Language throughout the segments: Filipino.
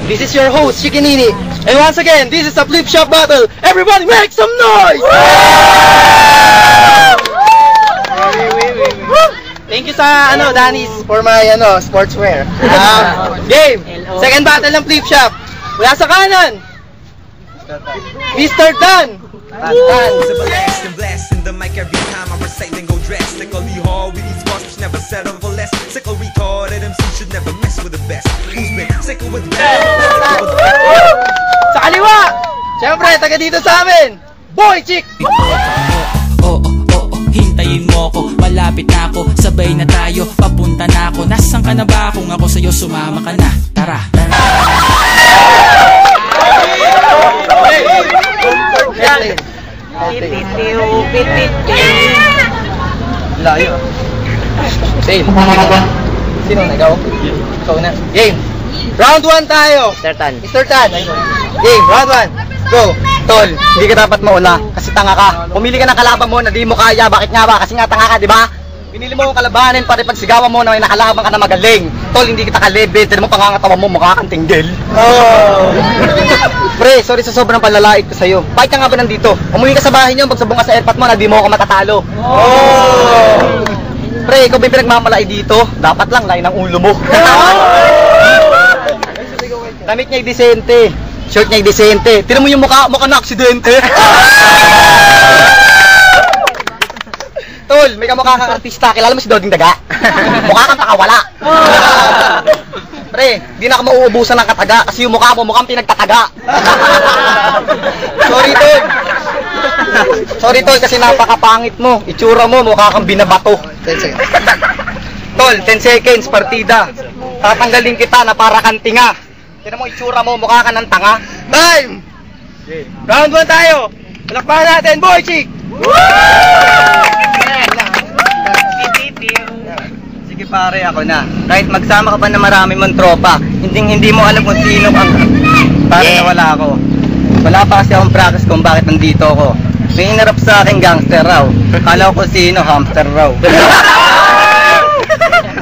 This is your host, Chikinini. And once again, this is a flip shop battle. Everybody make some noise! Thank you sa Danny's for my sportswear. Game. Second battle ng flip shop. Mula sa kanan, Mr. Dan. Blast in the mic every time I recite then go drastically hard with these bars which never settle for less. Sickle retarded MC should never mess with the best. Who's been sickle with bad? Sa kaliwa, syempre taga dito sa amin, Boy Chick. Hintayin mo ako, malapit na ako, sabay na tayo, papunta na ako. Nasaan ka na ba? Kung ako sa'yo, sumama ka na. Tara. Layo. Same. Sino na? Ikaw? Ikaw na. Game. Round 1 tayo. Mr. Tan. Game. Round 1. Go. Tol, hindi ka dapat maula kasi tanga ka. Pumili ka ng kalaban mo na di mo kaya. Bakit nga ba? Kasi nga tanga ka, di ba? Pinili mo ang kalabanin para pagsigawan mo na may nakalaban ka na magaling. Tol, hindi kita ka-level. Tinan mo pangangatawa mo, mukha kang tinggil. Oh. Pre, sorry sa sobrang palalait ko sa'yo. Bakit ka nga ba nandito? Umuwi ka sa bahay niyo, magsabong ka sa airpot mo na di mo ako matatalo. Oh. Pre, ikaw ba yung pinagmamalaki dito? Dapat lang, lain ang ulo mo. Damit niya disente. Short niya disente. Tinan mo yung mukha na aksidente. Tol, may kamukha kang artista. Kilala mo si Doding Daga? Mukha kang pakawala. Pre, di na ka mauubusan ng kataga kasi yung mukha mo mukhang pinagtataga. Sorry, Tol. Sorry, Tol, kasi napakapangit mo. Itsura mo, mukha kang binabato. 10 seconds. Tol, 10 seconds, partida. Tatanggalin kita na para kang tinga. Tinan mo, itsura mo, mukha ka ng tanga. Time! Round 1 tayo. Palakpakan natin, Boy Chick! Sige pare, ako na. Kahit magsama ka pa na marami mong tropa, hindi mo alam kung sino kang para nawala ako. Wala pa kasi akong practice kung bakit nandito ako. May inarap sa akin gangster raw. Kala ko sino, hamster raw.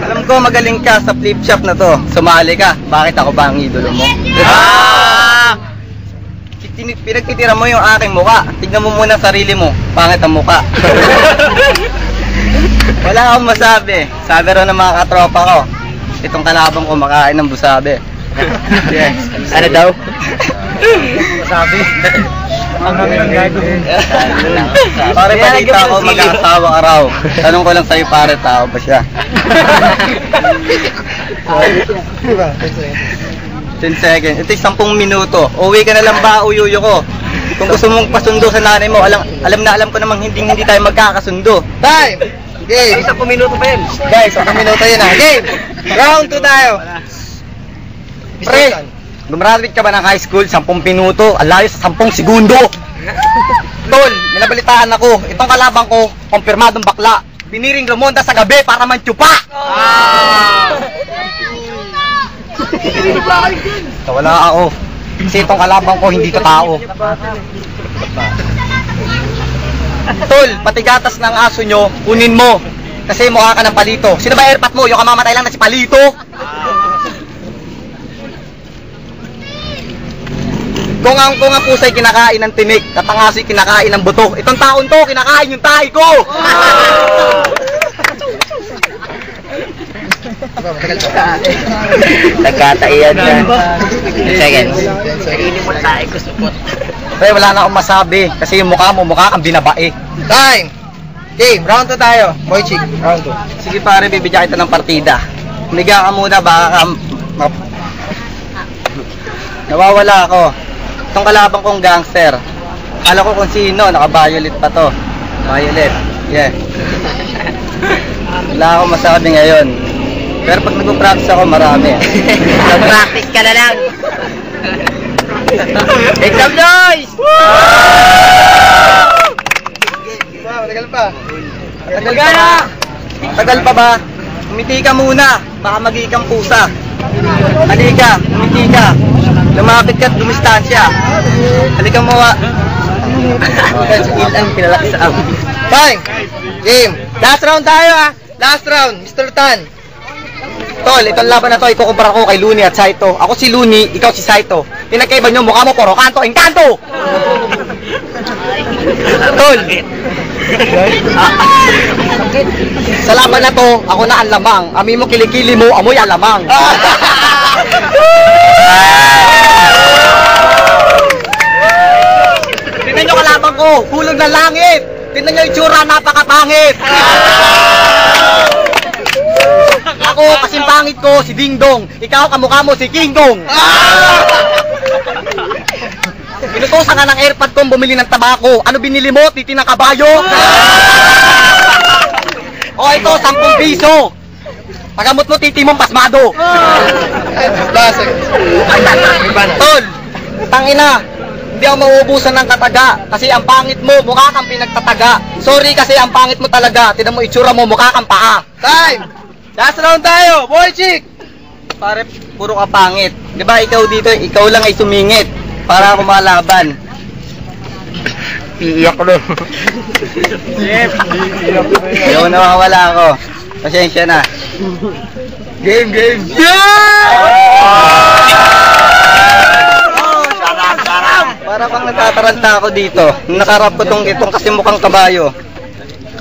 Alam ko magaling ka sa flip shop na to. Sumali ka. Bakit ako ba ang idolo mo? Pinagtitira mo yung aking muka. Tignan mo muna sarili mo. Pangit ang muka. Wala akong masabi. Sabi raw ng mga katropa ko, itong kalabang ko makain ng busabe. Yes. Ano daw? Masabi. Ang kami ng gagawin. Pare, balita ako mag-aasawa ka raw. Tanong ko lang sa'yo, pare, tao ba siya? 10 seconds. Ito 10 minuto. Uwi ka na lang ba, uyuyo ko? Kung gusto mong pasundo sa nanay mo, alam ko namang hindi tayo magkakasundo. Time! Game! 10 minuto pa yun. Guys, 10 minuto yun ha. Game! Round 2 tayo. Pre, gumraduate ka ba ng high school? 10 minuto. Alayo sa 10 segundo. Tol, may nabalitaan ako. Itong kalabang ko, kumpirmadong bakla. Piniring lumonda sa gabi para mantsupa. Wala ako. Kasi itong kalabang ko hindi totoo. Tol, pati gatas ng aso nyo, kunin mo. Kasi mukha ka ng palito. Sino ba airpot mo? Yung kamamatay lang na si Palito. Kung ang pusa'y kinakain ng tinik, katangaso'y kinakain ng buto. Itong taon to, kinakain yung tahi ko. Nagkataiyan yan. 10 seconds. Kainin mo tayo ko supot. Pero wala na akong masabi kasi yung mukha mo, mukha kang binabae. Time! Game, round 2 tayo. Boy Chick, round 2. Sige pare, bibigyan kita ng partida. Humiga ka muna, baka nawawala ako. Itong kalabang kong gangster. Kala ko kung sino, naka-violet pa to. Violet, yeah. Wala akong masabi ngayon. Pero pag nag-practice ako, marami. Nag-practice ka na lang. Exam noise! Matagal pa. Tagal pa ba? Umiti ka muna, baka magiging pusa. Halika, umiti ka. Lumapit ka at dumistansya. Halika mo ha. Ilang pinalaki sa amin. Fine! Game! Last round tayo ha! Last round, Mr. Tan. Tol, itong laban na to, ikukumpara ko kay Looney at Saito. Ako si Looney, ikaw si Saito. Pinagkaiba nyo, mukha mo puro kanto, engkanto! Tol! Sa laban na to, ako na ang lamang. Amoy mo kilikili mo, amoy alamang. Tingnan nyo kalaban ko, hulog ng langit. Tingnan nyo yung tsura, napakapangit. Ako, kasing pangit ko, si Ding Dong. Ikaw, kamukha mo, si King Kong. Inutusan ka ng airpod kong bumili ng tabako. Ano binili mo? Titi ng kabayo? O ito, 10 piso. Pagamot mo, titi mong pasmado. Tol, tangina. Hindi ako mauubusan ng kataga. Kasi ang pangit mo, mukha kang pinagtataga. Sorry kasi ang pangit mo talaga. Tignan mo itsura mo, mukha kang paa. Time! Last round tayo, boy chick! Pare, puro ka pangit. Di ba ikaw dito, ikaw lang ay sumingit para kumalaban. Iiyak na. Ayaw na makawala ako. Pasensya na. Game! Para bang natataranta ako dito. Nakarap ko itong kasi mukhang kabayo.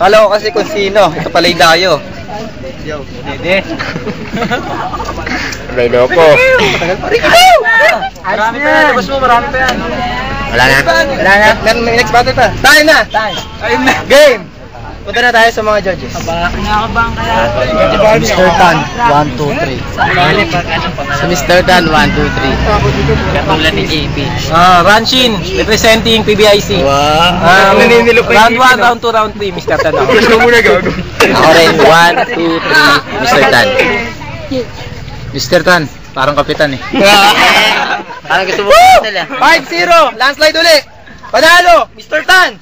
Kala ko kasi kung sino. Ito pala'y dayo. Yo, dede. Lalo ko. Marami pa yan. Labas mo, marami pa yan. Wala na. May next battle pa. Tayo na. Game. Punta na tayo sa mga judges. Nakakabang kaya. Mr. Tan, 1, 2, 3. Sa Mr. Dan, 1, 2, 3. Katulad ni JP. Ranshin, representing PBIC. Wow. Round 1, round 2, round 3, Mr. Tan. Gusto mo muna gago. Ako rin, 1, 2, 3, Mr. Dan. Mr. Tan, parang kapitan eh. Parang gusto mo nila. 5-0, landslide uli. Panalo, Mr. Tan.